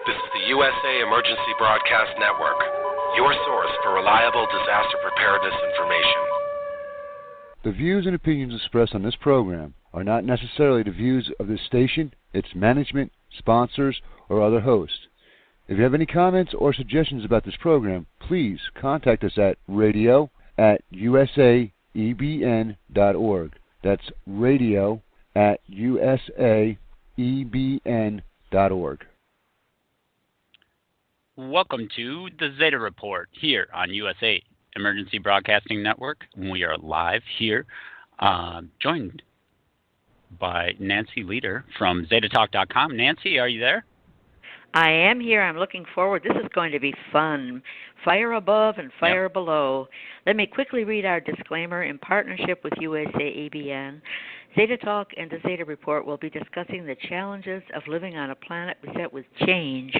This is the USA Emergency Broadcast Network, your source for reliable disaster preparedness information. The views and opinions expressed on this program are not necessarily the views of this station, its management, sponsors, or other hosts. If you have any comments or suggestions about this program, please contact us at radio@usaebn.org. That's radio@usaebn.org. Welcome to the Zeta Report here on USA Emergency Broadcasting Network. We are live here, joined by NancyLieder from ZetaTalk.com. Nancy, are you there? I am here. I'm looking forward. This is going to be fun. Fire above and fire below. Let me quickly read our disclaimer. In partnership with USAEBN, Zeta Talk and the Zeta Report will be discussing the challenges of living on a planet beset with change,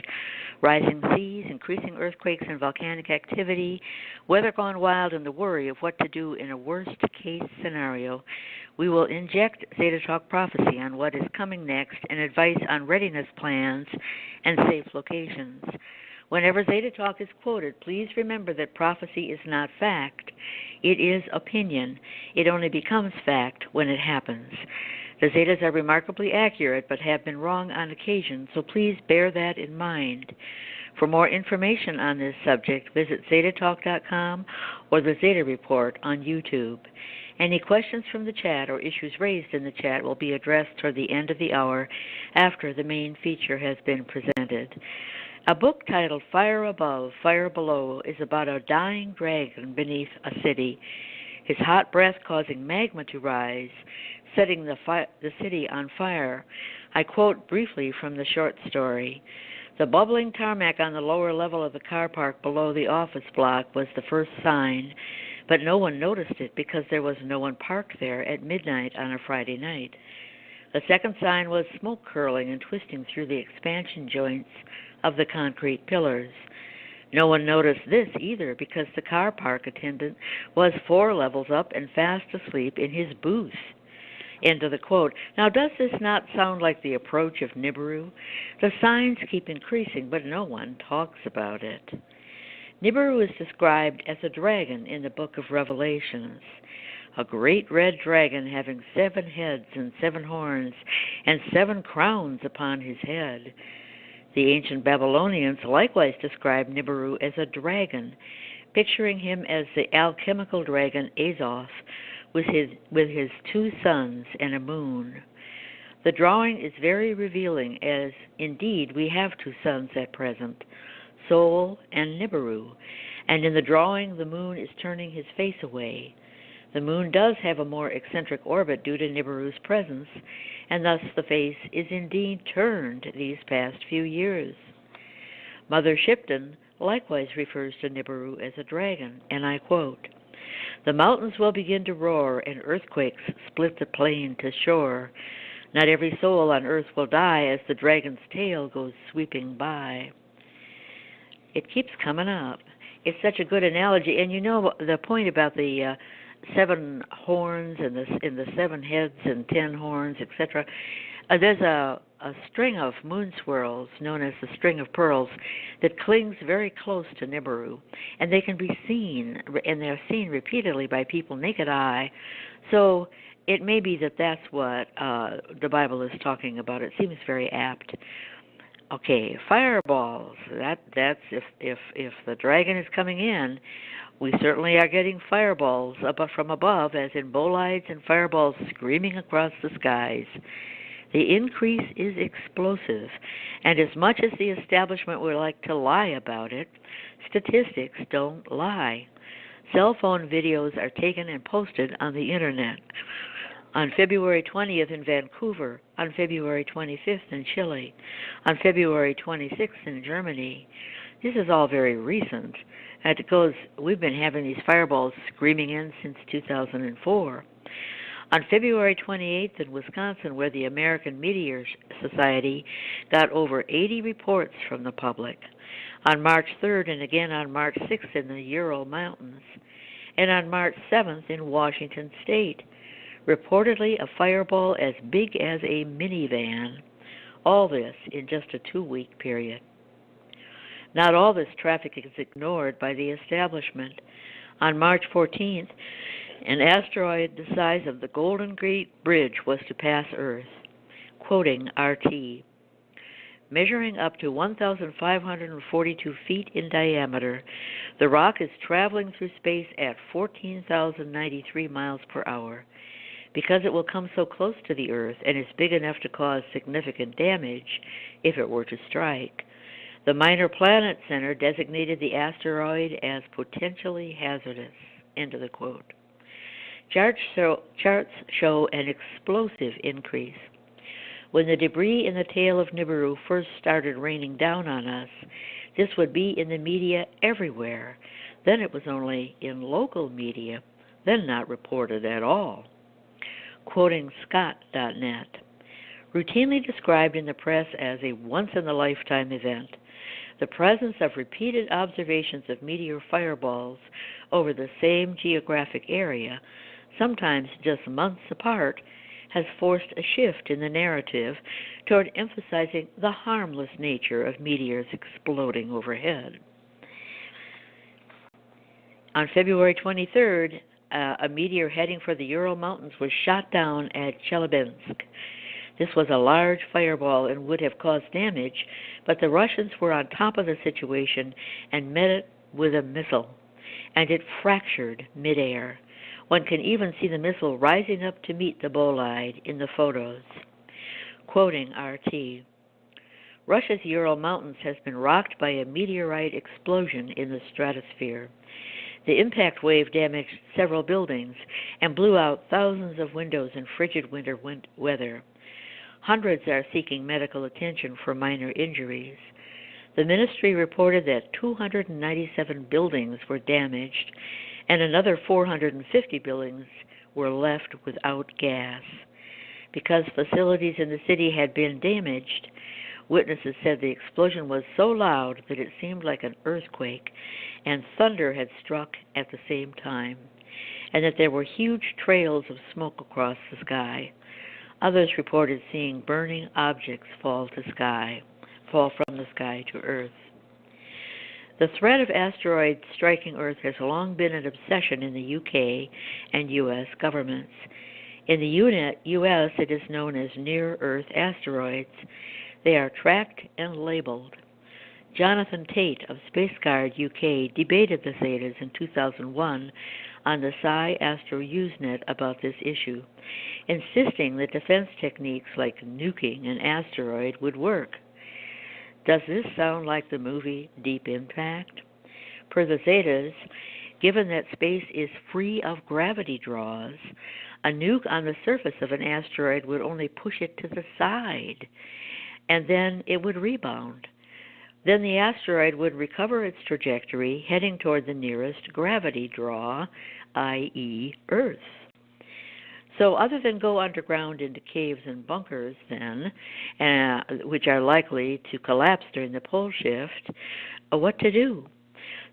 rising seas, increasing earthquakes and volcanic activity, weather gone wild, and the worry of what to do in a worst-case scenario. We will inject Zeta Talk prophecy on what is coming next and advice on readiness plans and safe locations. Whenever Zeta Talk is quoted, please remember that prophecy is not fact. It is opinion. It only becomes fact when it happens. The Zetas are remarkably accurate but have been wrong on occasion, so please bear that in mind. For more information on this subject, visit ZetaTalk.com or the Zeta Report on YouTube. Any questions from the chat or issues raised in the chat will be addressed toward the end of the hour after the main feature has been presented. A book titled Fire Above, Fire Below is about a dying dragon beneath a city, his hot breath causing magma to rise, setting the city on fire. I quote briefly from the short story. The bubbling tarmac on the lower level of the car park below the office block was the first sign, but no one noticed it because there was no one parked there at midnight on a Friday night. The second sign was smoke curling and twisting through the expansion joints of the concrete pillars. No one noticed this either because the car park attendant was 4 levels up and fast asleep in his booth. End of the quote. Now, does this not sound like the approach of Nibiru? The signs keep increasing, but no one talks about it. Nibiru is described as a dragon in the book of Revelations, a great red dragon having 7 heads and 7 horns and 7 crowns upon his head. The ancient Babylonians likewise described Nibiru as a dragon, picturing him as the alchemical dragon Azoth with his 2 suns and a moon. The drawing is very revealing, as indeed we have 2 suns at present, Sol and Nibiru, and in the drawing the moon is turning his face away. The moon does have a more eccentric orbit due to Nibiru's presence, and thus the face is indeed turned these past few years. Mother Shipton likewise refers to Nibiru as a dragon, and I quote, "The mountains will begin to roar, and earthquakes split the plain to shore. Not every soul on earth will die as the dragon's tail goes sweeping by." It keeps coming up. It's such a good analogy, and you know the point about the 7 horns and the 7 heads and 10 horns, etc. There's a string of moon swirls known as the string of pearls that clings very close to Nibiru, and they can be seen, and they're seen repeatedly by people naked eye. So it may be that that's what the Bible is talking about. It seems very apt. Okay, fireballs. That's if the dragon is coming in, we certainly are getting fireballs from above, as in bolides and fireballs screaming across the skies. The increase is explosive, and as much as the establishment would like to lie about it, statistics don't lie. Cell phone videos are taken and posted on the Internet. On February 20th in Vancouver, on February 25th in Chile, on February 26th in Germany. This is all very recent. And it goes, we've been having these fireballs screaming in since 2004. On February 28th in Wisconsin, where the American Meteor Society got over 80 reports from the public. On March 3rd and again on March 6th in the Ural Mountains. And on March 7th in Washington State. Reportedly a fireball as big as a minivan. All this in just a 2-week period. Not all this traffic is ignored by the establishment. On March 14th, an asteroid the size of the Golden Gate Bridge was to pass Earth. Quoting RT, measuring up to 1,542 feet in diameter, the rock is traveling through space at 14,093 miles per hour. Because it will come so close to the Earth and is big enough to cause significant damage if it were to strike, the Minor Planet Center designated the asteroid as potentially hazardous. End of the quote. Charts show an explosive increase. When the debris in the tail of Nibiru first started raining down on us, this would be in the media everywhere. Then it was only in local media, then not reported at all. Quoting Scott.net, routinely described in the press as a once-in-a-lifetime event, the presence of repeated observations of meteor fireballs over the same geographic area, sometimes just months apart, has forced a shift in the narrative toward emphasizing the harmless nature of meteors exploding overhead. On February 23rd, a meteor heading for the Ural Mountains was shot down at Chelyabinsk. This was a large fireball and would have caused damage, but the Russians were on top of the situation and met it with a missile, and it fractured midair. One can even see the missile rising up to meet the bolide in the photos. Quoting RT, Russia's Ural Mountains has been rocked by a meteorite explosion in the stratosphere. The impact wave damaged several buildings and blew out thousands of windows in frigid winter weather. Hundreds are seeking medical attention for minor injuries. The ministry reported that 297 buildings were damaged and another 450 buildings were left without gas. Because facilities in the city had been damaged, witnesses said the explosion was so loud that it seemed like an earthquake, and thunder had struck at the same time, and that there were huge trails of smoke across the sky. Others reported seeing burning objects fall from the sky to Earth. The threat of asteroids striking Earth has long been an obsession in the UK and US governments. In the US, it is known as near-Earth asteroids. They are tracked and labeled. Jonathan Tate of SpaceGuard UK debated the Zetas in 2001 on the Astro Usenet about this issue, insisting that defense techniques like nuking an asteroid would work. Does this sound like the movie Deep Impact? Per the Zetas, given that space is free of gravity draws, a nuke on the surface of an asteroid would only push it to the side, and then it would rebound. Then the asteroid would recover its trajectory, heading toward the nearest gravity draw, i.e. Earth. So other than go underground into caves and bunkers then, which are likely to collapse during the pole shift, what to do?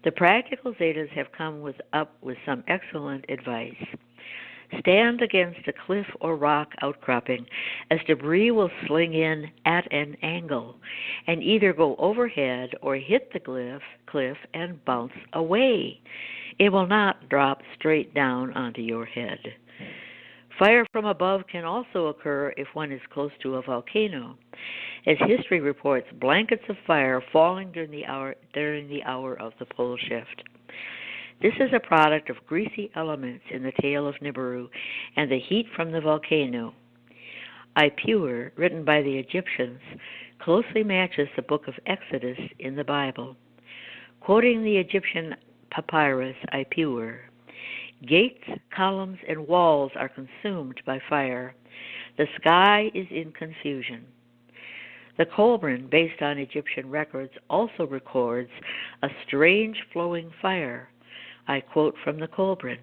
The practical Zetas have come up with some excellent advice. Stand against a cliff or rock outcropping, as debris will sling in at an angle and either go overhead or hit the cliff and bounce away. It will not drop straight down onto your head. Fire from above can also occur if one is close to a volcano, as history reports blankets of fire falling during the hour of the pole shift. This is a product of greasy elements in the tail of Nibiru and the heat from the volcano. Ipuwer, written by the Egyptians, closely matches the book of Exodus in the Bible. Quoting the Egyptian papyrus Ipuwer, gates, columns, and walls are consumed by fire. The sky is in confusion. The Kolbrin, based on Egyptian records, also records a strange flowing fire. I quote from the Kolbrin,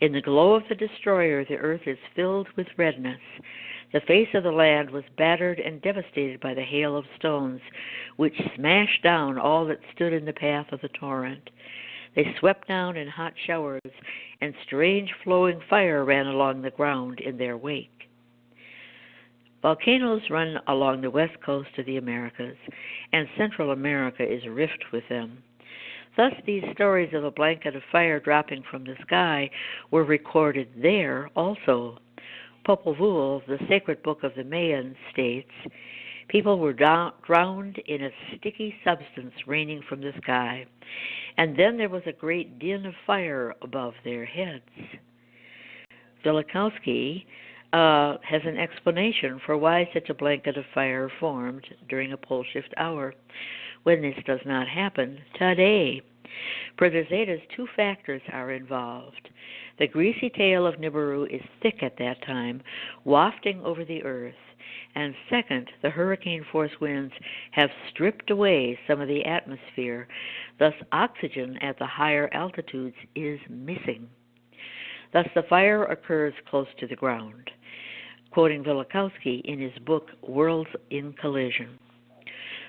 "In the glow of the destroyer, the earth is filled with redness. The face of the land was battered and devastated by the hail of stones, which smashed down all that stood in the path of the torrent. They swept down in hot showers, and strange flowing fire ran along the ground in their wake." Volcanoes run along the west coast of the Americas, and Central America is rift with them. Thus, these stories of a blanket of fire dropping from the sky were recorded there also. Popol Vuh, the sacred book of the Mayan, states, people were drowned in a sticky substance raining from the sky, and then there was a great din of fire above their heads. Velikovsky has an explanation for why such a blanket of fire formed during a pole shift hour, when this does not happen today. For the Zetas, two factors are involved. The greasy tail of Nibiru is thick at that time, wafting over the earth. And second, the hurricane-force winds have stripped away some of the atmosphere. Thus, oxygen at the higher altitudes is missing. Thus, the fire occurs close to the ground. Quoting Velikovsky in his book, Worlds in Collision.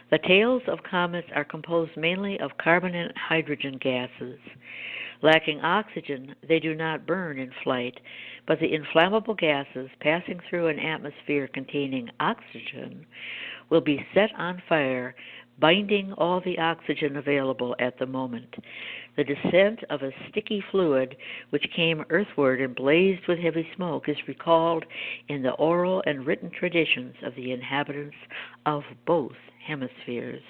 The tails of comets are composed mainly of carbon and hydrogen gases. Lacking oxygen, they do not burn in flight, but the inflammable gases passing through an atmosphere containing oxygen will be set on fire, binding all the oxygen available at the moment. The descent of a sticky fluid which came earthward and blazed with heavy smoke is recalled in the oral and written traditions of the inhabitants of both hemispheres.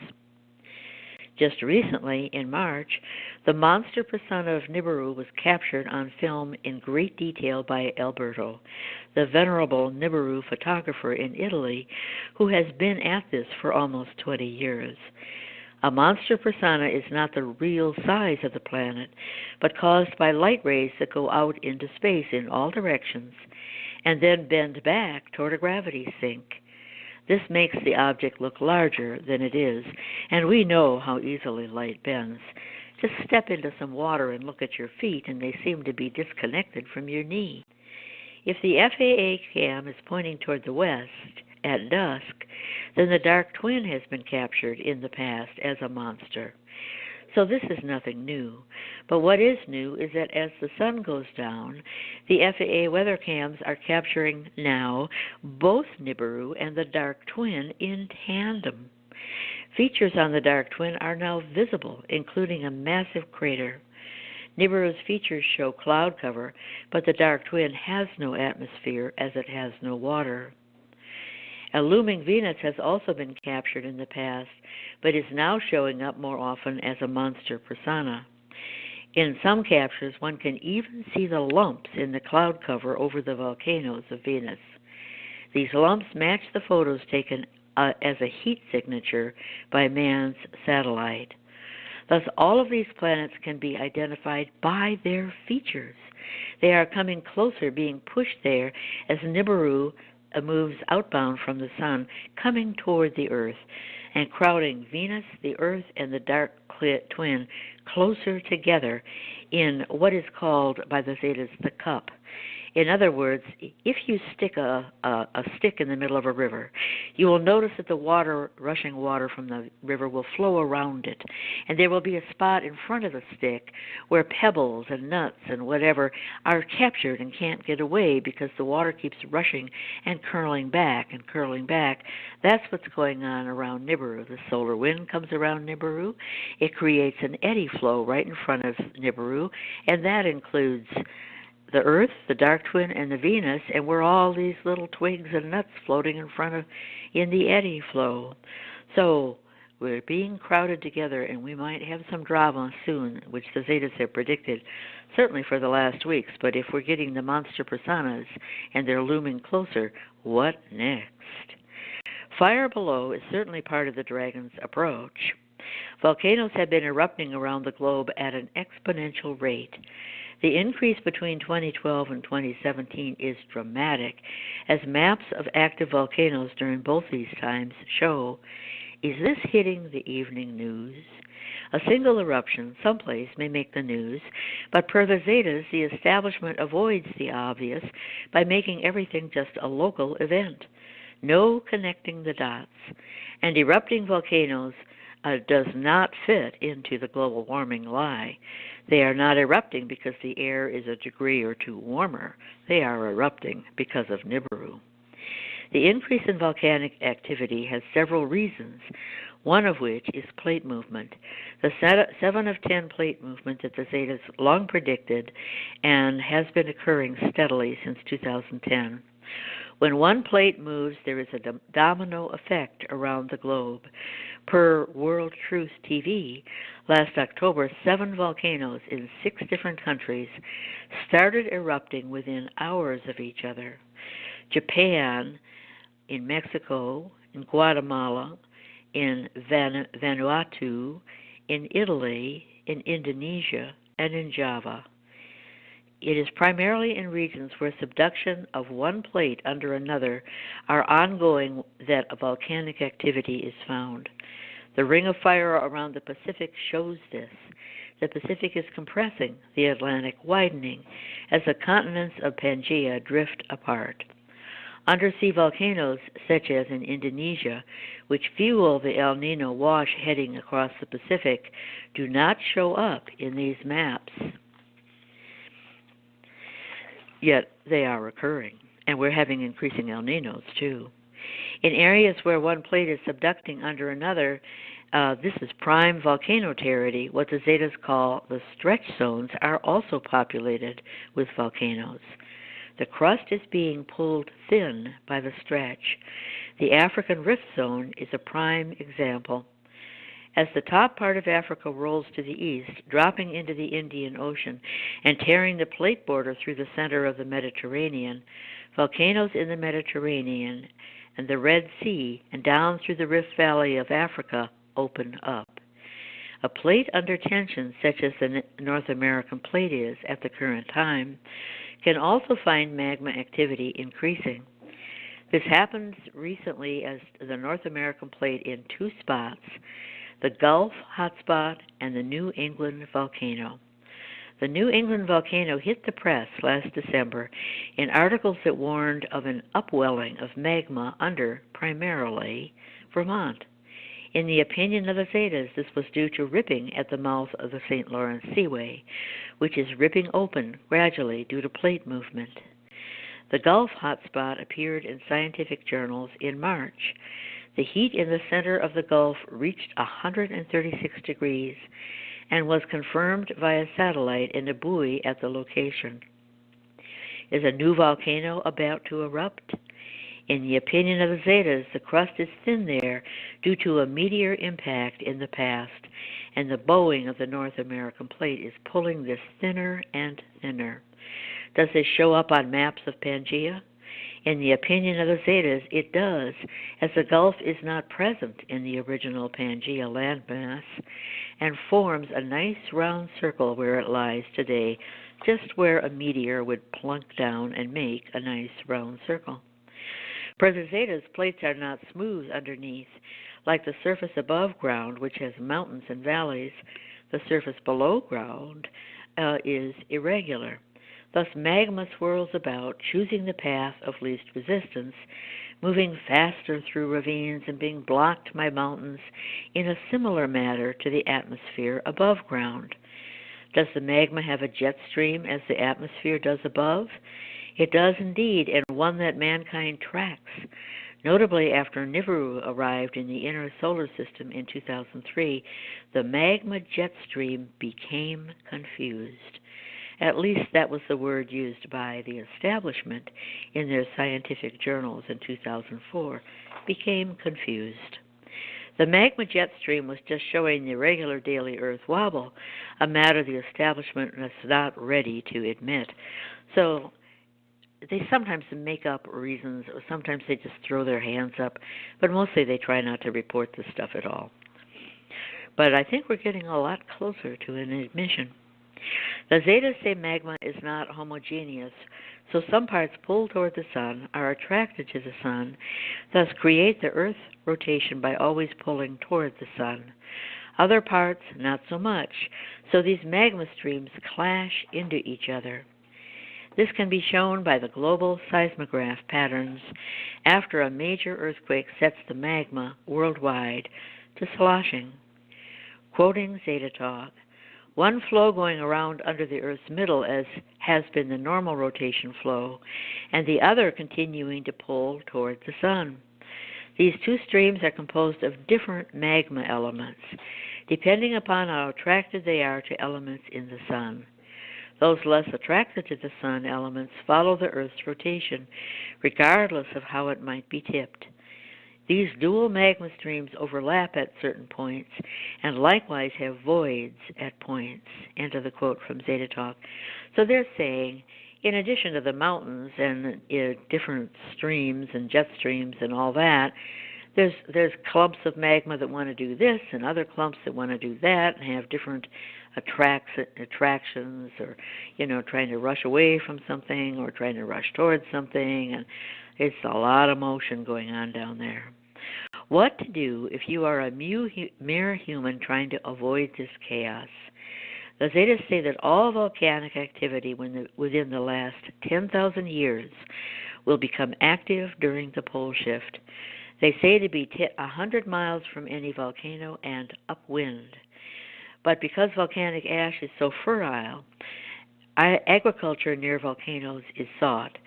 Just recently, in March, the monster Persona of Nibiru was captured on film in great detail by Alberto, the venerable Nibiru photographer in Italy, who has been at this for almost 20 years. A monster persona is not the real size of the planet, but caused by light rays that go out into space in all directions and then bend back toward a gravity sink. This makes the object look larger than it is, and we know how easily light bends. Just step into some water and look at your feet, and they seem to be disconnected from your knee. If the FAA cam is pointing toward the west at dusk, then the dark twin has been captured in the past as a monster. So this is nothing new. But what is new is that as the sun goes down, the FAA weather cams are capturing now both Nibiru and the dark twin in tandem. Features on the dark twin are now visible, including a massive crater. Nibiru's features show cloud cover, but the dark twin has no atmosphere as it has no water. A looming Venus has also been captured in the past, but is now showing up more often as a monster persona. In some captures, one can even see the lumps in the cloud cover over the volcanoes of Venus. These lumps match the photos taken as a heat signature by man's satellite. Thus, all of these planets can be identified by their features. They are coming closer, being pushed there as Nibiru moves outbound from the sun, coming toward the Earth, and crowding Venus, the Earth, and the dark twin closer together in what is called by the Zetas the cup. In other words, if you stick a stick in the middle of a river, you will notice that the rushing water from the river will flow around it, and there will be a spot in front of the stick where pebbles and nuts and whatever are captured and can't get away because the water keeps rushing and curling back and curling back. That's what's going on around Nibiru. The solar wind comes around Nibiru. It creates an eddy flow right in front of Nibiru, and that includes the Earth, the dark twin, and the Venus, and we're all these little twigs and nuts floating in the eddy flow. So we're being crowded together, and we might have some drama soon, which the Zetas have predicted, certainly for the last weeks. But if we're getting the monster personas and they're looming closer, what next? Fire below is certainly part of the dragon's approach. Volcanoes have been erupting around the globe at an exponential rate. The increase between 2012 and 2017 is dramatic, as maps of active volcanoes during both these times show. Is this hitting the evening news? A single eruption someplace may make the news, but per the Zetas, the establishment avoids the obvious by making everything just a local event. No connecting the dots. And erupting volcanoes does not fit into the global warming lie. They are not erupting because the air is a degree or two warmer. They are erupting because of Nibiru. The increase in volcanic activity has several reasons, one of which is plate movement. The 7 of 10 plate movement that the Zetas long predicted and has been occurring steadily since 2010. When one plate moves, there is a domino effect around the globe. Per World Truth TV, last October, 7 volcanoes in 6 different countries started erupting within hours of each other. Japan, in Mexico, in Guatemala, in Vanuatu, in Italy, in Indonesia, and in Java. It is primarily in regions where subduction of one plate under another are ongoing that a volcanic activity is found. The ring of fire around the Pacific shows this. The Pacific is compressing, the Atlantic widening, as the continents of Pangaea drift apart. Undersea volcanoes, such as in Indonesia, which fuel the El Nino wash heading across the Pacific, do not show up in these maps. Yet they are occurring, and we're having increasing El Ninos too. In areas where one plate is subducting under another, this is prime volcano territory. What the Zetas call the stretch zones are also populated with volcanoes. The crust is being pulled thin by the stretch. The African Rift Zone is a prime example. As the top part of Africa rolls to the east, dropping into the Indian Ocean and tearing the plate border through the center of the Mediterranean, volcanoes in the Mediterranean and the Red Sea and down through the Rift Valley of Africa open up. A plate under tension, such as the North American plate is at the current time, can also find magma activity increasing. This happens recently as the North American plate in 2 spots, the Gulf hotspot and the New England volcano. The New England volcano hit the press last December in articles that warned of an upwelling of magma under, primarily, Vermont. In the opinion of the Zetas, this was due to ripping at the mouth of the St. Lawrence Seaway, which is ripping open gradually due to plate movement. The Gulf hotspot appeared in scientific journals in March. The heat in the center of the Gulf reached 136 degrees and was confirmed via satellite in a buoy at the location. Is a new volcano about to erupt? In the opinion of the Zetas, the crust is thin there due to a meteor impact in the past, and the bowing of the North American plate is pulling this thinner and thinner. Does this show up on maps of Pangaea? In the opinion of the Zetas, it does, as the Gulf is not present in the original Pangaea landmass and forms a nice round circle where it lies today, just where a meteor would plunk down and make a nice round circle. For the Zetas, plates are not smooth underneath. Like the surface above ground, which has mountains and valleys, the surface below ground is irregular. Thus, magma swirls about, choosing the path of least resistance, moving faster through ravines and being blocked by mountains in a similar manner to the atmosphere above ground. Does the magma have a jet stream as the atmosphere does above? It does indeed, and one that mankind tracks. Notably, after Nibiru arrived in the inner solar system in 2003, the magma jet stream became confused. At least that was the word used by the establishment in their scientific journals in 2004, became confused. The magma jet stream was just showing the regular daily Earth wobble, a matter the establishment was not ready to admit. So they sometimes make up reasons, or sometimes they just throw their hands up, but mostly they try not to report this stuff at all. But I think we're getting a lot closer to an admission. The Zetas say magma is not homogeneous, so some parts pull toward the sun, are attracted to the sun, thus create the Earth's rotation by always pulling toward the sun. Other parts, not so much, so these magma streams clash into each other. This can be shown by the global seismograph patterns after a major earthquake sets the magma worldwide to sloshing. Quoting Zeta Talk, one flow going around under the Earth's middle as has been the normal rotation flow, and the other continuing to pull toward the sun. These two streams are composed of different magma elements, depending upon how attracted they are to elements in the sun. Those less attracted to the sun elements follow the Earth's rotation, regardless of how it might be tipped. These dual magma streams overlap at certain points and likewise have voids at points. End of the quote from Zeta Talk. So they're saying, in addition to the mountains and different streams and jet streams and all that, there's clumps of magma that want to do this and other clumps that want to do that and have different attractions, or trying to rush away from something or trying to rush towards something, and it's a lot of motion going on down there. What to do if you are a mere human trying to avoid this chaos? The Zetas say that all volcanic activity within the last 10,000 years will become active during the pole shift. They say to be 100 miles from any volcano and upwind. But because volcanic ash is so fertile, agriculture near volcanoes is sought.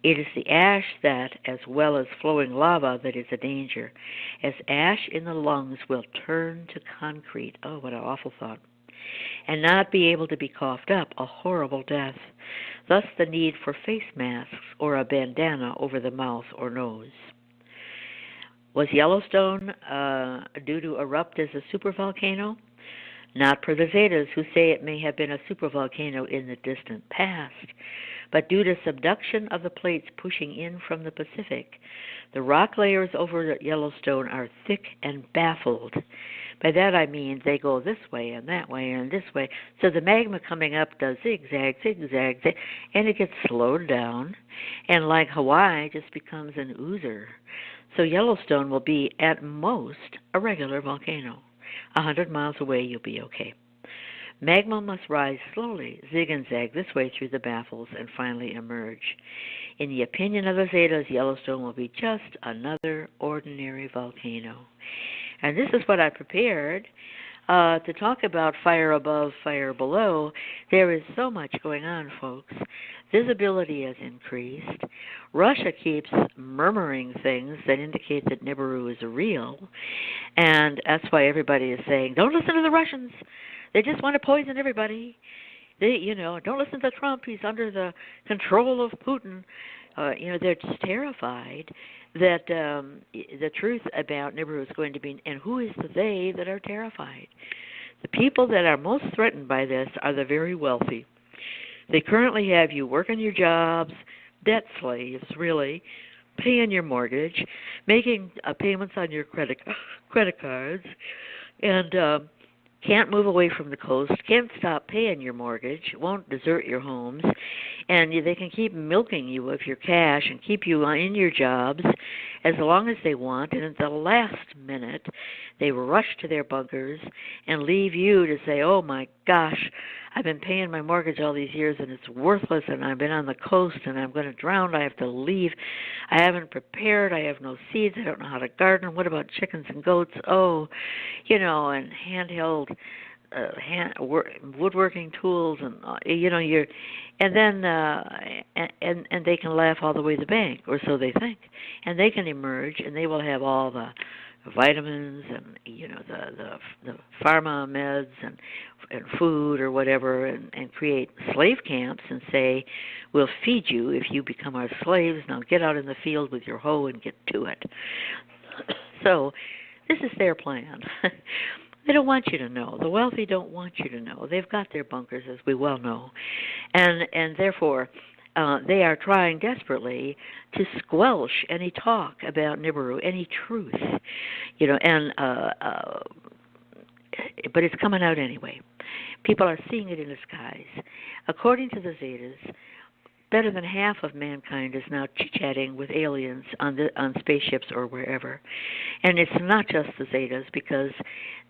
It is the ash that, as well as flowing lava, that is a danger, as ash in the lungs will turn to concrete. Oh, what an awful thought. And not be able to be coughed up, a horrible death. Thus the need for face masks or a bandana over the mouth or nose. Was Yellowstone due to erupt as a supervolcano? Not per the Zetas, who say it may have been a supervolcano in the distant past, but due to subduction of the plates pushing in from the Pacific. The rock layers over Yellowstone are thick and baffled. By that I mean they go this way and that way and this way. So the magma coming up does zigzag, and it gets slowed down, and like Hawaii, just becomes an oozer. So Yellowstone will be, at most, a regular volcano. 100 miles away, you'll be okay. Magma must rise slowly, zig and zag this way through the baffles, and finally emerge. In the opinion of the Zetas, Yellowstone will be just another ordinary volcano. And this is what I prepared to talk about Fire Above, Fire Below. There is so much going on, folks. Visibility has increased. Russia keeps murmuring things that indicate that Nibiru is real, and that's why everybody is saying, don't listen to the Russians. They just want to poison everybody. Don't listen to Trump. He's under the control of Putin. They're just terrified that the truth about Nibiru is going to be, and who is the they that are terrified? The people that are most threatened by this are the very wealthy. They currently have you working your jobs, debt slaves, really, paying your mortgage, making payments on your credit cards, and can't move away from the coast, can't stop paying your mortgage, won't desert your homes, and they can keep milking you of your cash and keep you in your jobs as long as they want, and at the last minute they rush to their bunkers and leave you to say, oh my gosh, I've been paying my mortgage all these years and it's worthless, and I've been on the coast and I'm going to drown, I have to leave, I haven't prepared, I have no seeds, I don't know how to garden, what about chickens and goats, and handheld woodworking tools, and and they can laugh all the way to the bank, or so they think, and they can emerge and they will have all the vitamins and the pharma meds and food or whatever, and create slave camps and say, we'll feed you if you become our slaves, now get out in the field with your hoe and get to it. So this is their plan. They don't want you to know. The wealthy don't want you to know. They've got their bunkers, as we well know, and therefore they are trying desperately to squelch any talk about Nibiru, any truth, but it's coming out anyway. People are seeing it in the skies. According to the Zetas, better than half of mankind is now chit-chatting with aliens on spaceships or wherever. And it's not just the Zetas, because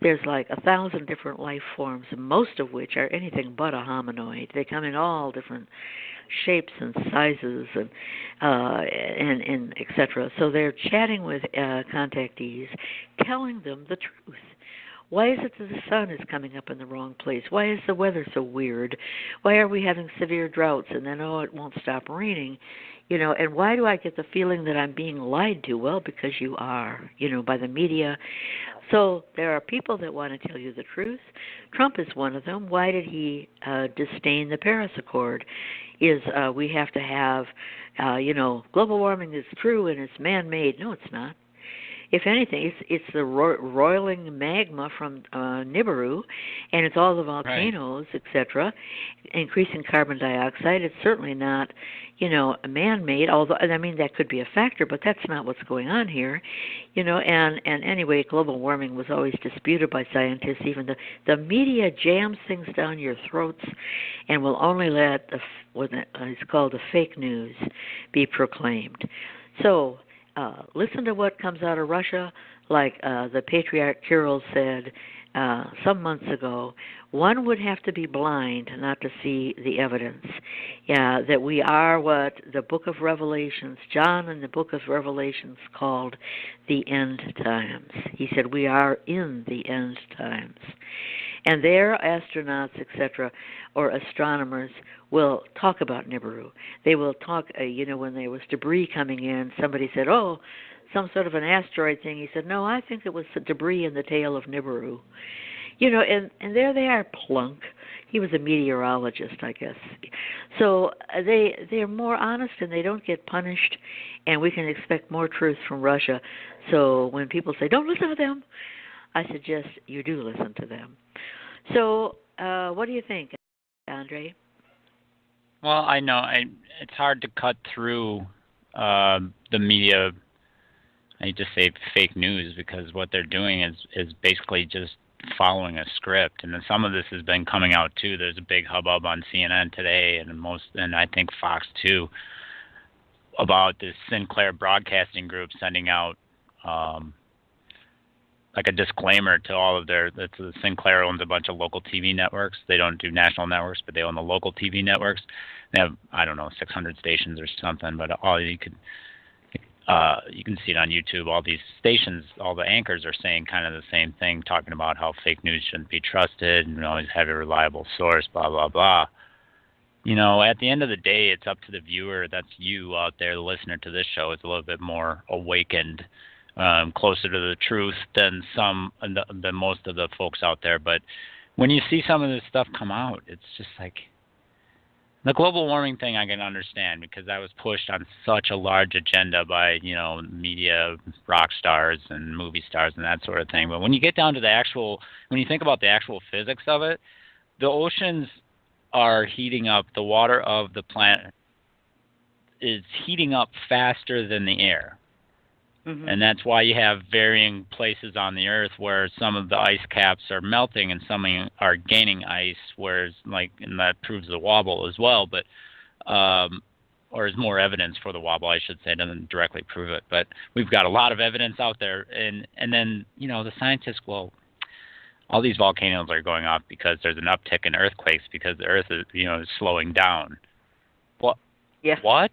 there's like 1,000 different life forms, most of which are anything but a hominoid. They come in all different shapes and sizes and et cetera. So they're chatting with contactees, telling them the truth. Why is it that the sun is coming up in the wrong place? Why is the weather so weird? Why are we having severe droughts and then, it won't stop raining? And why do I get the feeling that I'm being lied to? Well, because you are, by the media. So there are people that want to tell you the truth. Trump is one of them. Why did he disdain the Paris Accord? We have to have, global warming is true and it's man-made. No, it's not. If anything, it's the roiling magma from Nibiru, and it's all the volcanoes, right, etc., increasing carbon dioxide. It's certainly not, man-made, although, that could be a factor, but that's not what's going on here. And anyway, global warming was always disputed by scientists. Even the media jams things down your throats and will only let what is called the fake news be proclaimed. So, listen to what comes out of Russia, like the Patriarch Kirill said some months ago. One would have to be blind not to see the evidence. That we are what the Book of Revelations, John in the Book of Revelations called the end times. He said we are in the end times. And their astronauts, etc., or astronomers will talk about Nibiru. They will talk, when there was debris coming in, somebody said, some sort of an asteroid thing. He said, no, I think it was the debris in the tail of Nibiru. And there they are, plunk. He was a meteorologist, I guess. So they're more honest and they don't get punished, and we can expect more truth from Russia. So when people say, don't listen to them, I suggest you do listen to them. So what do you think, Andre? Well, I know it's hard to cut through the media. I just say fake news, because what they're doing is basically just following a script, and then some of this has been coming out too. There's a big hubbub on CNN today, and I think Fox too, about this Sinclair Broadcasting Group sending out like a disclaimer to all of Sinclair owns a bunch of local TV networks. They don't do national networks, but they own the local TV networks. They have, 600 stations or something, but you can see it on YouTube. All these stations, all the anchors are saying kind of the same thing, talking about how fake news shouldn't be trusted and always have a reliable source, blah, blah, blah. At the end of the day, it's up to the viewer. That's you out there, the listener to this show, is a little bit more awakened, closer to the truth than most of the folks out there. But when you see some of this stuff come out, it's just like the global warming thing. I can understand, because that was pushed on such a large agenda by media, rock stars and movie stars and that sort of thing. But when you get down to when you think about the actual physics of it, the oceans are heating up. The water of the planet is heating up faster than the air. Mm-hmm. And that's why you have varying places on the Earth where some of the ice caps are melting and some are gaining ice, and that proves the wobble as well, but or is more evidence for the wobble, I should say. It doesn't directly prove it, but we've got a lot of evidence out there. And then the scientists will. All these volcanoes are going off because there's an uptick in earthquakes because the Earth is is slowing down. What? Yeah. What?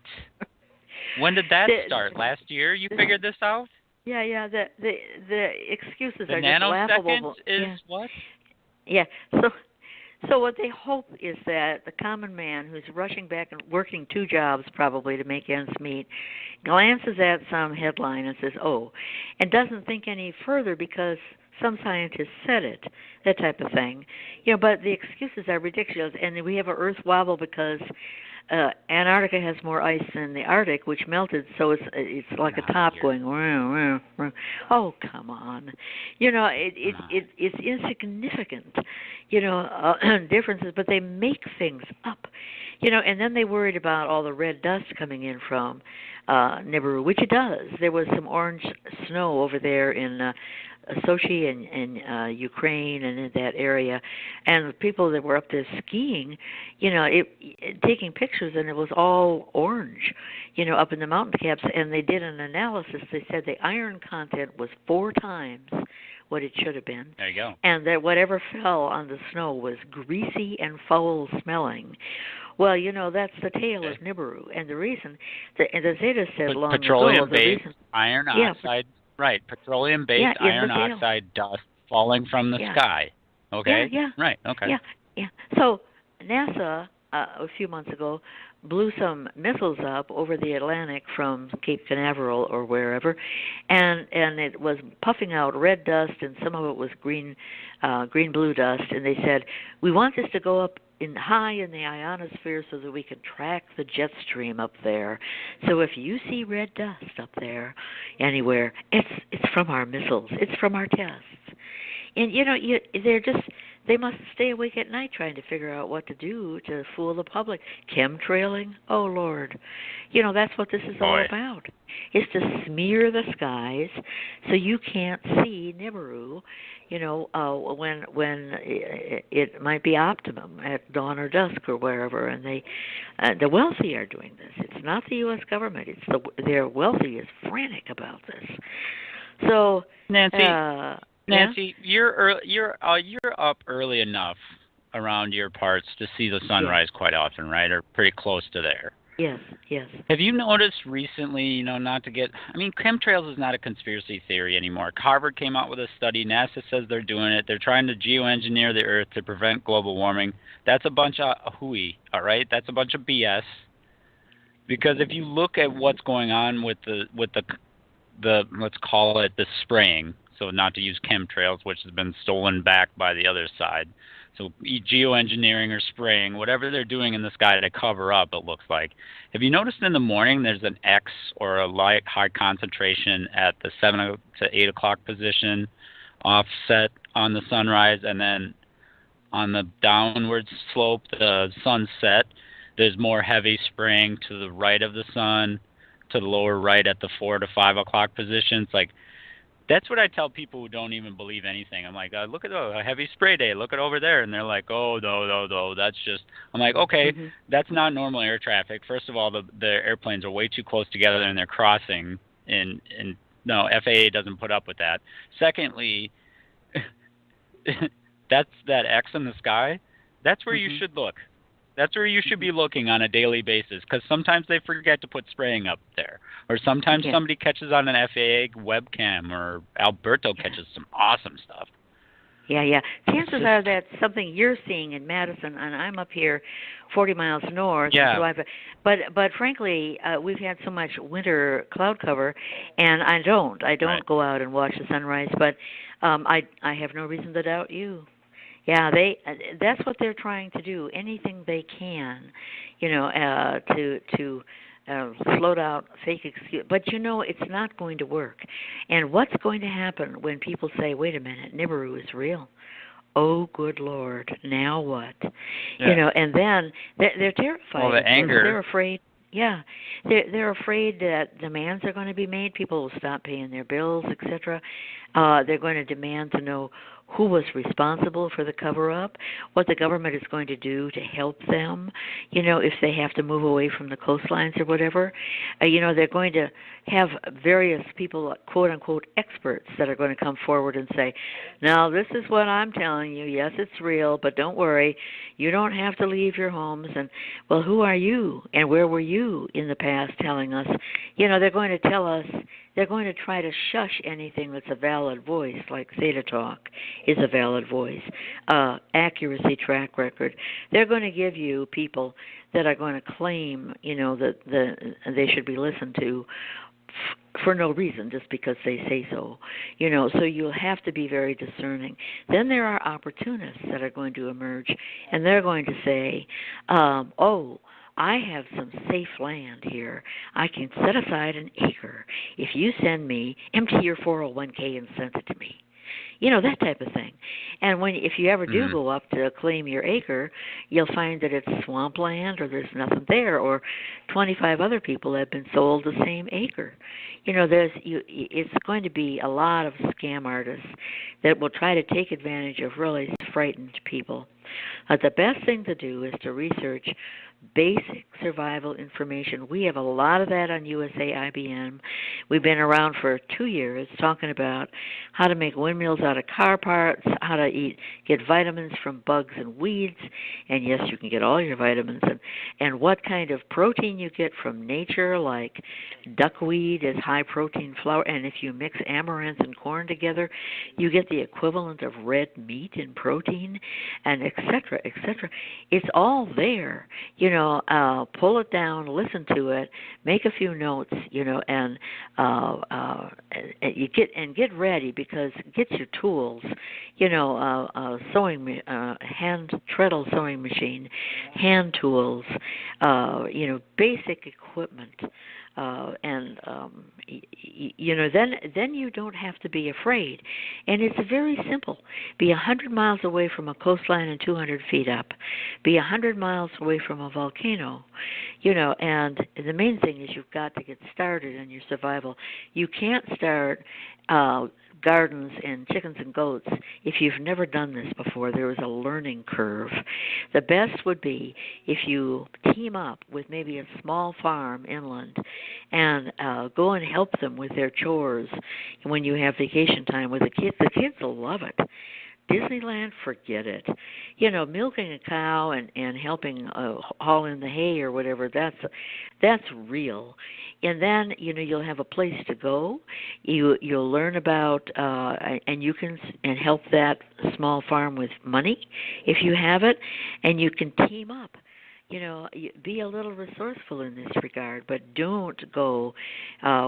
When did that start? Last year you figured this out? Yeah. The excuses are just laughable. Is what? Yeah. So what they hope is that the common man who's rushing back and working two jobs probably to make ends meet glances at some headline and says, and doesn't think any further because some scientist said it, that type of thing. But the excuses are ridiculous, and we have an earth wobble because Antarctica has more ice than the Arctic, which melted, so it's like a top going. Oh, come on! It's insignificant, differences, but they make things up, And then they worried about all the red dust coming in from Nibiru, which it does. There was some orange snow over there in Sochi and Ukraine and in that area, and the people that were up there skiing, taking pictures, and it was all orange, up in the mountain caps. And they did an analysis. They said the iron content was 4 times what it should have been. There you go. And that whatever fell on the snow was greasy and foul smelling. Well, that's the tale of Nibiru, and the reason, and the Zeta said long ago, petroleum-based iron oxide. Right, petroleum-based iron oxide dust falling from the sky. Okay. Yeah. Right. Okay. Yeah. So NASA a few months ago blew some missiles up over the Atlantic from Cape Canaveral or wherever, and it was puffing out red dust, and some of it was green blue dust, and they said, we want this to go up high in the ionosphere so that we can track the jet stream up there. So if you see red dust up there anywhere, it's from our missiles, it's from our tests. And they must stay awake at night trying to figure out what to do to fool the public. Chemtrailing? Oh, Lord. That's what this is all about. Is to smear the skies so you can't see Nibiru, when it might be optimum at dawn or dusk or wherever. And the wealthy are doing this. It's not the U.S. government. Their wealthy is frantic about this. So, Nancy, you're up early enough around your parts to see the sunrise quite often, right? Or pretty close to there. Yes. Have you noticed recently, chemtrails is not a conspiracy theory anymore. Harvard came out with a study. NASA says they're doing it. They're trying to geoengineer the Earth to prevent global warming. That's a bunch of hooey, all right? That's a bunch of BS. Because if you look at what's going on with the let's call it the spraying, so not to use chemtrails, which has been stolen back by the other side. So geoengineering or spraying, whatever they're doing in the sky to cover up, it looks like. Have you noticed in the morning there's an X or a light high concentration at the 7 to 8 o'clock position offset on the sunrise, and then on the downward slope, the sunset, there's more heavy spraying to the right of the sun, to the lower right at the 4 to 5 o'clock position? It's like, that's what I tell people who don't even believe anything. I'm like, look at a heavy spray day. Look at over there. And they're like, oh, no, that's just... I'm like, okay, that's not normal air traffic. First of all, the airplanes are way too close together and they're crossing. And no, FAA doesn't put up with that. Secondly, that's that X in the sky. That's where you should look. That's where you should be looking on a daily basis, because sometimes they forget to put spraying up there. Or sometimes somebody catches on an FAA webcam, or Alberto catches some awesome stuff. Yeah. Chances are that's something you're seeing in Madison, and I'm up here 40 miles north. Yeah. So but frankly, we've had so much winter cloud cover, and I don't go out and watch the sunrise, but I have no reason to doubt you. Yeah, that's what they're trying to do. Anything they can, to float out fake excuse. But it's not going to work. And what's going to happen when people say, "Wait a minute, Nibiru is real"? Oh, good Lord! Now what? Yeah. And then they're terrified. Well, the anger. They're afraid. Yeah, they're afraid that demands are going to be made. People will stop paying their bills, etc. They're going to demand to know who was responsible for the cover-up, what the government is going to do to help them, if they have to move away from the coastlines or whatever. They're going to have various people, quote-unquote, experts that are going to come forward and say, now, this is what I'm telling you. Yes, it's real, but don't worry. You don't have to leave your homes. And, well, who are you and where were you in the past telling us? They're going to tell us, they're going to try to shush anything that's a valid voice, like Zeta talk is a valid voice, accuracy track record. They're going to give you people that are going to claim, that they should be listened to for no reason, just because they say so. So you'll have to be very discerning. Then there are opportunists that are going to emerge, and they're going to say, I have some safe land here. I can set aside an acre. If you send me, empty your 401k and send it to me. That type of thing. And if you ever do go up to claim your acre, you'll find that it's swampland or there's nothing there, or 25 other people have been sold the same acre. It's going to be a lot of scam artists that will try to take advantage of really frightened people. The best thing to do is to research basic survival information. We have a lot of that on USA IBM. We've been around for 2 years talking about how to make windmills out of car parts, how to get vitamins from bugs and weeds, and yes, you can get all your vitamins, and what kind of protein you get from nature, like duckweed is high protein flour, and if you mix amaranth and corn together, you get the equivalent of red meat in protein, and et cetera, et cetera. It's all there. Pull it down, listen to it, make a few notes, and you get ready, because get your tools, sewing, hand treadle sewing machine, hand tools, basic equipment. Then you don't have to be afraid. And it's very simple. Be 100 miles away from a coastline and 200 feet up. Be 100 miles away from a volcano. And the main thing is you've got to get started in your survival. You can't start gardens and chickens and goats if you've never done this before. There is a learning curve. The best would be if you team up with maybe a small farm inland and go and help them with their chores when you have vacation time with the kids. The kids will love it. Disneyland, forget it. Milking a cow and helping haul in the hay or whatever, that's real. And then, you'll have a place to go. You'll learn about, and you can help that small farm with money if you have it, and you can team up. Be a little resourceful in this regard, but don't go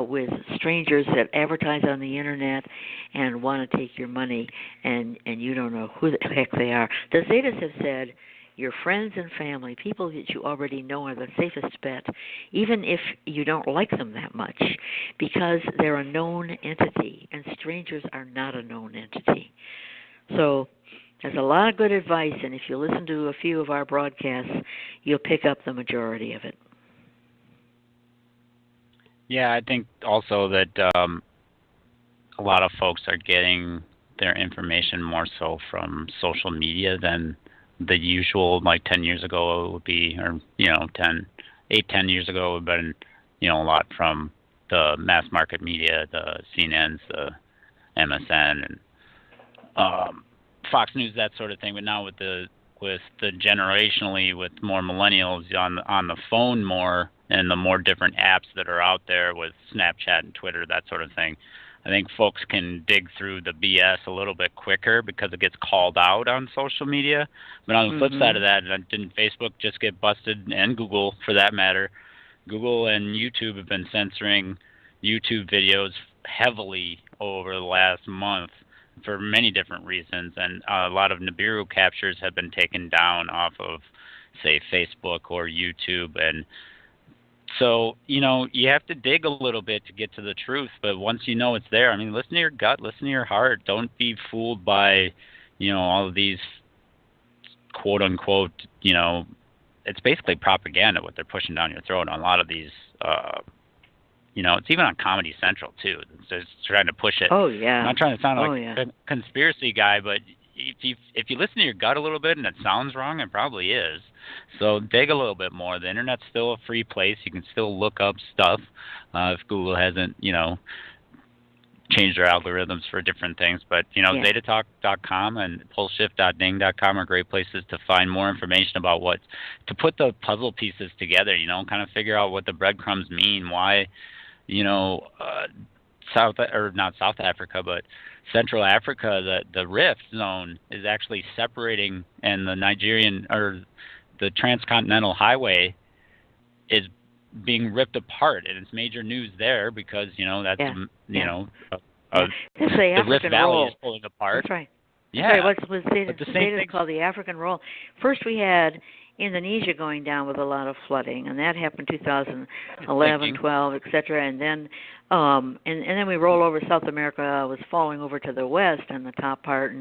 with strangers that advertise on the internet and want to take your money, and you don't know who the heck they are. The Zetas have said your friends and family, people that you already know, are the safest bet, even if you don't like them that much, because they're a known entity, and strangers are not a known entity. So there's a lot of good advice, and if you listen to a few of our broadcasts, you'll pick up the majority of it. Yeah, I think also that a lot of folks are getting their information more so from social media than the usual, like 10 years ago it would be, or 10 years ago it would have been, a lot from the mass market media, the CNNs, the MSN, and Fox News, that sort of thing. But now with the generationally, with more millennials on the phone more, and the more different apps that are out there with Snapchat and Twitter, that sort of thing, I think folks can dig through the BS a little bit quicker because it gets called out on social media. But on the flip side of that, didn't Facebook just get busted, and Google for that matter? Google and YouTube have been censoring YouTube videos heavily over the last month for many different reasons, and a lot of Nibiru captures have been taken down off of, say, Facebook or YouTube. And so, you have to dig a little bit to get to the truth, but once you know it's there, listen to your gut, listen to your heart. Don't be fooled by, all of these quote-unquote, it's basically propaganda, what they're pushing down your throat on a lot of these, it's even on Comedy Central, too. It's just trying to push it. Oh, yeah. I'm not trying to sound like a conspiracy guy, but if you listen to your gut a little bit and it sounds wrong, it probably is. So dig a little bit more. The internet's still a free place. You can still look up stuff if Google hasn't, changed their algorithms for different things. But, Zetatalk.com and PulseShift.ning.com are great places to find more information about to put the puzzle pieces together, kind of figure out what the breadcrumbs mean, why, not South Africa, but Central Africa, the Rift Zone is actually separating, and the Nigerian, or the Transcontinental Highway is being ripped apart, and it's major news there because, that's, the Rift Valley is pulling apart. That's right. Yeah. What's Zeta is called the African Roll. First we had Indonesia going down with a lot of flooding, and that happened 2011, 12, etc. And then And then we roll over. South America was falling over to the west on the top part,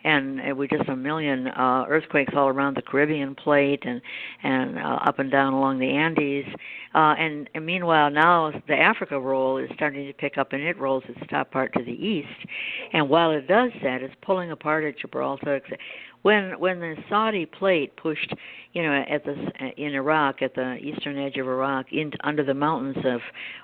and we just a million earthquakes all around the Caribbean plate and up and down along the Andes. And meanwhile, now the Africa roll is starting to pick up, and it rolls its top part to the east. And while it does that, it's pulling apart at Gibraltar. When the Saudi plate pushed, in Iraq, at the eastern edge of Iraq, under the mountains of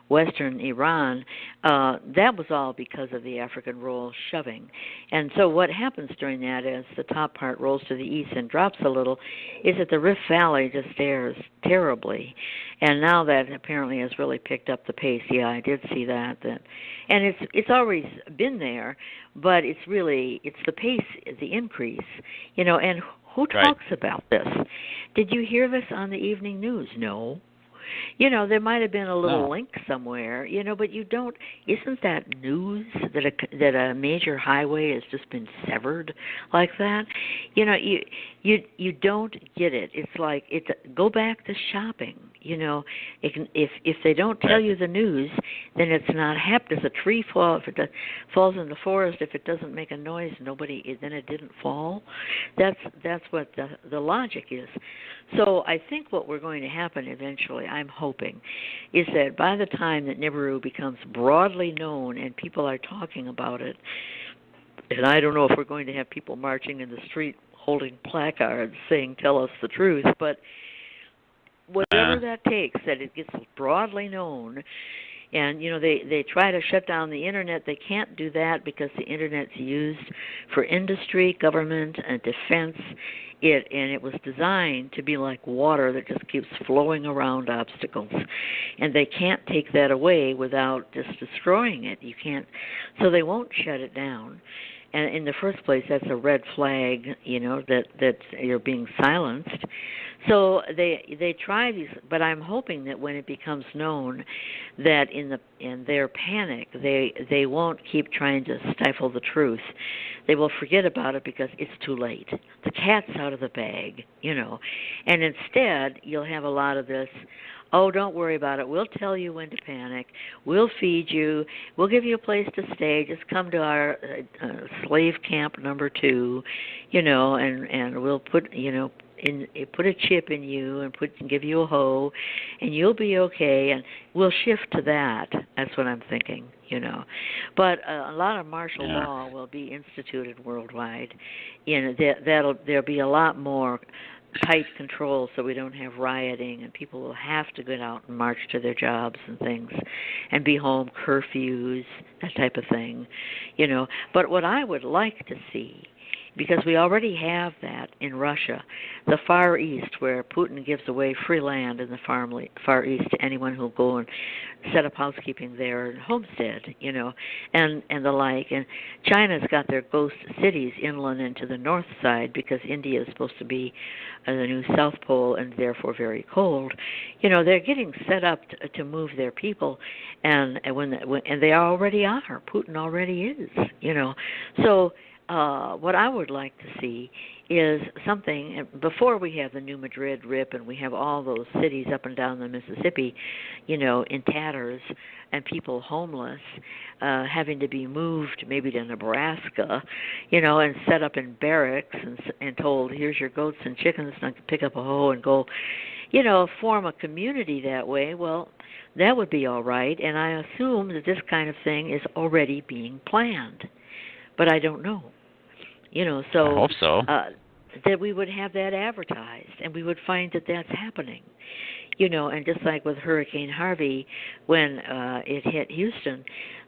western Iran, that was all because of the African roll shoving. And so what happens during that, as the top part rolls to the east and drops a little, is that the Rift Valley just stares terribly. And now that apparently has really picked up the pace. Yeah, I did see that. And it's always been there, but it's the pace, the increase, and who talks about this? Did you hear this on the evening news? No. There might have been a little link somewhere, but you don't. Isn't that news that a major highway has just been severed like that? You don't get it. It's like go back to shopping. If they don't tell you the news, then it's not happened. Does a tree fall? If it falls in the forest, if it doesn't make a noise, then it didn't fall. That's what the logic is. So I think what we're going to happen eventually, I'm hoping, is that by the time that Nibiru becomes broadly known and people are talking about it, and I don't know if we're going to have people marching in the street holding placards saying, "Tell us the truth," but whatever that takes, that it gets broadly known. And, they try to shut down the Internet. They can't do that because the Internet's used for industry, government, and defense. It was designed to be like water that just keeps flowing around obstacles. And they can't take that away without just destroying it. You can't. So they won't shut it down. And in the first place, that's a red flag, that you're being silenced. So they try these, but I'm hoping that when it becomes known that in their panic, they won't keep trying to stifle the truth. They will forget about it because it's too late. The cat's out of the bag, And instead, you'll have a lot of this, "Oh, don't worry about it. We'll tell you when to panic. We'll feed you. We'll give you a place to stay. Just come to our slave camp number 2, and we'll put, put a chip in you and give you a hoe, and you'll be okay." And we'll shift to that. That's what I'm thinking, But a lot of martial law will be instituted worldwide. There'll be a lot more tight control so we don't have rioting, and people will have to get out and march to their jobs and things and be home, curfews, that type of thing, But what I would like to see, because we already have that in Russia, the Far East, where Putin gives away free land in the Far East to anyone who'll go and set up housekeeping there and homestead, and the like. And China's got their ghost cities inland and to the north side because India is supposed to be the new South Pole and therefore very cold. They're getting set up to move their people, and they already are. Putin already is, So what I would like to see is something, before we have the New Madrid rip and we have all those cities up and down the Mississippi, in tatters and people homeless, having to be moved maybe to Nebraska, and set up in barracks and told, "Here's your goats and chickens, and pick up a hoe and go," form a community that way. Well, that would be all right, and I assume that this kind of thing is already being planned, but I don't know. So I hope so. That we would have that advertised, and we would find that that's happening. And just like with Hurricane Harvey, when it hit Houston,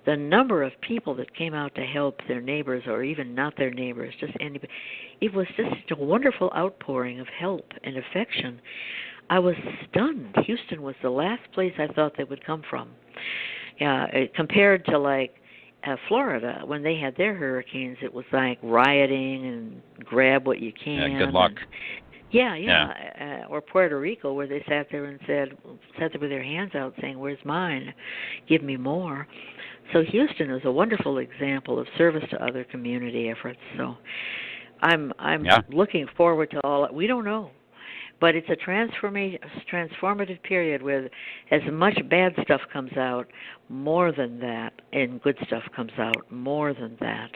the number of people that came out to help their neighbors, or even not their neighbors, just anybody, it was just a wonderful outpouring of help and affection. I was stunned. Houston was the last place I thought they would come from, compared to Florida, when they had their hurricanes, it was like rioting and grab what you can. Yeah, good luck. Or Puerto Rico, where they sat there with their hands out saying, "Where's mine? Give me more." So Houston is a wonderful example of service to other community efforts. So I'm looking forward to all. We don't know. But it's a transformative period where as much bad stuff comes out, more than that, and good stuff comes out, more than that.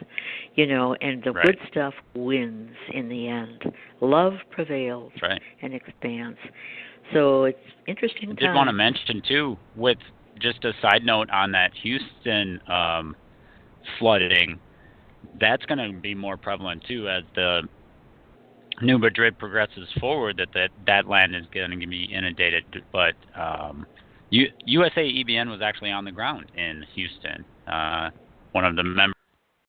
And the good stuff wins in the end. Love prevails and expands. So it's interesting. I did want to mention, too, with just a side note on that Houston flooding, that's going to be more prevalent, too, as the New Madrid progresses forward, that land is going to be inundated. But USA EBN was actually on the ground in Houston. One of the